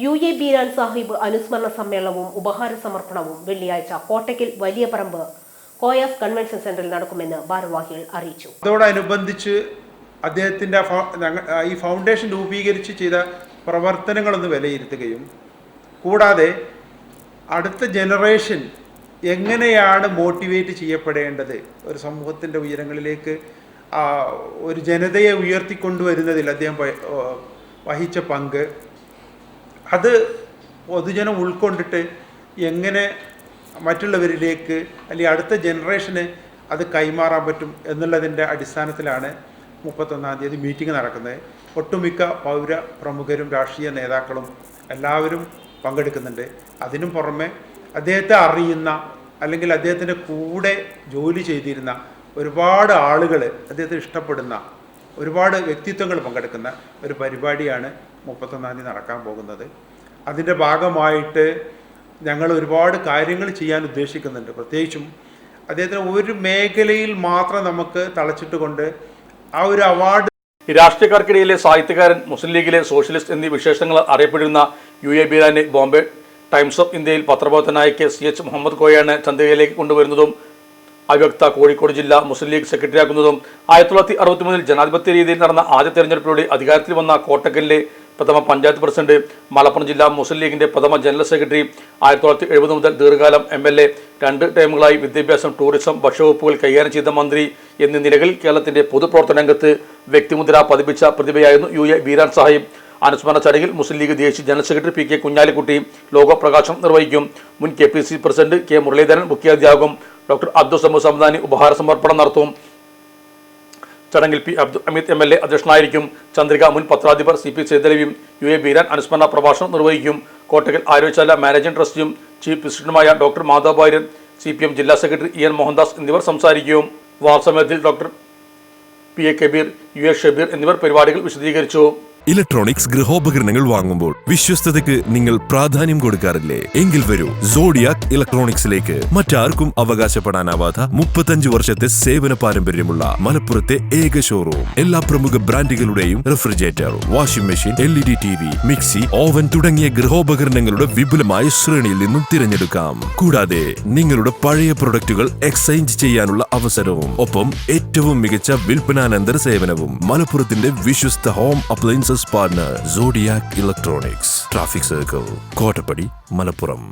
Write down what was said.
UA Beeran Sahib അനുസ്മരണ സമ്മേളനവും ഉപഹാര സമർപ്പണവും വെള്ളിയാഴ്ച കോട്ടയ്ക്കൽ വലിയ പറമ്പ് കോയാസ് കൺവെൻഷൻ സെന്ററിൽ നടക്കുമെന്ന് ഭാരവാഹികൾ അറിയിച്ചു. അതോടനുബന്ധിച്ച് അദ്ദേഹത്തിൻ്റെ ഈ ഫൗണ്ടേഷൻ രൂപീകരിച്ച് ചെയ്ത പ്രവർത്തനങ്ങളൊന്ന് വിലയിരുത്തുകയും കൂടാതെ അടുത്ത ജനറേഷൻ എങ്ങനെയാണ് മോട്ടിവേറ്റ് ചെയ്യപ്പെടേണ്ടത്, ഒരു സമൂഹത്തിൻ്റെ ഉയരങ്ങളിലേക്ക് ഒരു ജനതയെ ഉയർത്തിക്കൊണ്ടുവരുന്നതിൽ അദ്ദേഹം വഹിച്ച പങ്ക്, അത് പൊതുജനം ഉൾക്കൊണ്ടിട്ട് എങ്ങനെ മറ്റുള്ളവരിലേക്ക് അല്ലെങ്കിൽ അടുത്ത ജനറേഷന് അത് കൈമാറാൻ പറ്റും എന്നുള്ളതിൻ്റെ അടിസ്ഥാനത്തിലാണ് 31-ാം തീയതി മീറ്റിംഗ് നടക്കുന്നത്. ഒട്ടുമിക്ക പൗര പ്രമുഖരും രാഷ്ട്രീയ നേതാക്കളും എല്ലാവരും പങ്കെടുക്കുന്നുണ്ട്. അതിനും പുറമെ അദ്ദേഹത്തെ അറിയുന്ന അല്ലെങ്കിൽ അദ്ദേഹത്തിൻ്റെ കൂടെ ജോലി ചെയ്തിരുന്ന ഒരുപാട് ആളുകൾ, അദ്ദേഹത്തെ ഇഷ്ടപ്പെടുന്ന ഒരുപാട് വ്യക്തിത്വങ്ങൾ പങ്കെടുക്കുന്ന ഒരു പരിപാടിയാണ് 31-ാം തീയതി നടക്കാൻ പോകുന്നത്. അതിൻ്റെ ഭാഗമായിട്ട് ഞങ്ങൾ ഒരുപാട് കാര്യങ്ങൾ ചെയ്യാൻ ഉദ്ദേശിക്കുന്നുണ്ട്. പ്രത്യേകിച്ചും അദ്ദേഹത്തിന് ഒരു മേഖലയിൽ മാത്രം നമുക്ക് തളച്ചിട്ടുകൊണ്ട് ആ ഒരു അവാർഡ്. രാഷ്ട്രീയക്കാർക്കിടയിലെ സാഹിത്യകാരൻ, മുസ്ലിം ലീഗിലെ സോഷ്യലിസ്റ്റ് എന്നീ വിശേഷങ്ങൾ അറിയപ്പെടുന്ന UA ബീരാനെ ബോംബെ ടൈംസ് ഓഫ് ഇന്ത്യയിൽ പത്രപ്രവർത്തനായ CH മുഹമ്മദ് കോയയാണ് ചന്ദ്രികയിലേക്ക് കൊണ്ടുവരുന്നതും അവ്യക്ത കോഴിക്കോട് ജില്ലാ മുസ്ലിം ലീഗ് സെക്രട്ടറിയാക്കുന്നതും 1963 ജനാധിപത്യ രീതിയിൽ നടന്ന ആദ്യ തെരഞ്ഞെടുപ്പിലൂടെ അധികാരത്തിൽ വന്ന കോട്ടക്കലിലെ പ്രഥമ പഞ്ചായത്ത് പ്രസിഡന്റ്, മലപ്പുറം ജില്ലാ മുസ്ലിം ലീഗിന്റെ പ്രഥമ ജനറൽ സെക്രട്ടറി, 1970 മുതൽ ദീർഘകാലം MLA, 2 ടൈമുകളായി വിദ്യാഭ്യാസം, ടൂറിസം, ഭക്ഷ്യവകുപ്പുകൾ കൈകാര്യം ചെയ്ത മന്ത്രി എന്നീ നിലകളിൽ കേരളത്തിന്റെ പൊതുപ്രവർത്തന രംഗത്ത് വ്യക്തിമുദ്ര പതിപ്പിച്ച പ്രതിഭയായിരുന്നു UA ബീരാൻ സാഹിബ്. അനുസ്മരണ ചടങ്ങിൽ മുസ്ലിം ലീഗ് ദേശീയ general secretary PK Kunhalikutty logo പ്രകാശനം നിർവഹിക്കും. മുൻ KPCC പ്രസിഡന്റ് K മുരളീധരൻ മുഖ്യാതിഥിയാകും. ഡോക്ടർ അബ്ദുൾ സമദ് സമദാനി ഉപഹാര സമർപ്പണം നടത്തും. ചടങ്ങിൽ P അബ്ദുൾ ഹമീദ് MLA അധ്യക്ഷനായിരിക്കും. ചന്ദ്രിക മുൻ പത്രാധിപർ CP സേതലവിയും UA ബീരാൻ അനുസ്മരണ പ്രഭാഷണം നിർവഹിക്കും. കോട്ടക്കൽ ആരോഗ്യശാല മാനേജിംഗ് ട്രസ്റ്റിയും ചീഫ് പ്രസിഡന്റുമായ ഡോക്ടർ മാധവ് ഭാര്യൻ, CPM ജില്ലാ സെക്രട്ടറി EN മോഹൻദാസ് എന്നിവർ സംസാരിക്കും. വാർസമയത്തിൽ doctor PA Kabeer, UA Shabeer എന്നിവർ പരിപാടികൾ വിശദീകരിച്ചു. ഇലക്ട്രോണിക്സ് ഗൃഹോപകരണങ്ങൾ വാങ്ങുമ്പോൾ വിശ്വസ്തതയ്ക്ക് നിങ്ങൾ പ്രാധാന്യം കൊടുക്കാറില്ലേ? എങ്കിൽ വരൂ സോഡിയാക് ഇലക്ട്രോണിക്സിലേക്ക്. മറ്റാർക്കും അവകാശപ്പെടാനാവാത്ത 35 വർഷത്തെ സേവന പാരമ്പര്യമുള്ള മലപ്പുറത്തെ ഏക ഷോറൂം. എല്ലാ പ്രമുഖ ബ്രാൻഡുകളുടെയും refrigerator, washing machine, LED TV, mixie, oven തുടങ്ങിയ ഗൃഹോപകരണങ്ങളുടെ വിപുലമായ ശ്രേണിയിൽ നിന്നും തിരഞ്ഞെടുക്കാം. കൂടാതെ നിങ്ങളുടെ പഴയ പ്രൊഡക്റ്റുകൾ എക്സ്ചേഞ്ച് ചെയ്യാനുള്ള അവസരവും, ഒപ്പം ഏറ്റവും മികച്ച വിൽപ്പനാനന്തര സേവനവും. മലപ്പുറത്തിന്റെ വിശ്വസ്ത home appliances partner Zodiac electronics, traffic circle, Kottappadi, Malappuram.